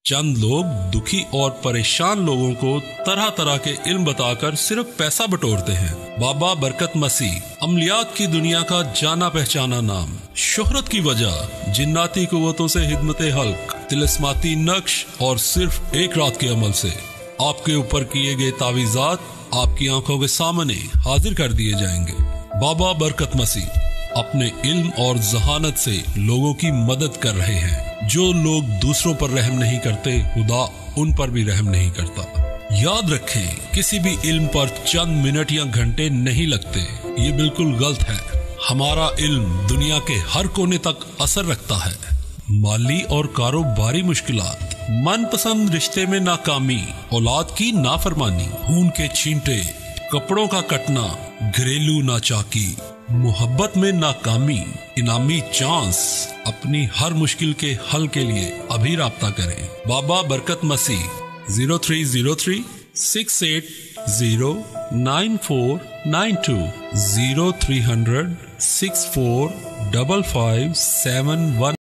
चंद लोग दुखी और परेशान लोगों को तरह तरह के इल्म बताकर सिर्फ पैसा बटोरते हैं। बाबा बरकत मसीह अमलियात की दुनिया का जाना पहचाना नाम, शोहरत की वजह जिन्नाती कुव्वतों से हिदमत हल्क, तिलिस्माती नक्श और सिर्फ एक रात के अमल से आपके ऊपर किए गए तावीज़ात आपकी आंखों के सामने हाजिर कर दिए जाएंगे। बाबा बरकत मसीह अपने इल्म और जहानत से लोगों की मदद कर रहे हैं। जो लोग दूसरों पर रहम नहीं करते, खुदा उन पर भी रहम नहीं करता। याद रखें, किसी भी इल्म पर चंद मिनट या घंटे नहीं लगते। ये बिल्कुल गलत है। हमारा इल्म दुनिया के हर कोने तक असर रखता है। माली और कारोबारी मुश्किलात, मनपसंद रिश्ते में नाकामी, औलाद की नाफरमानी, खून के छींटे, कपड़ों का कटना, घरेलू नाचाकी, मोहब्बत में नाकामी, इनामी चांस। अपनी हर मुश्किल के हल के लिए अभी राब्ता करें। बाबा बरकत मसीह 0303 680 9492 0300 645571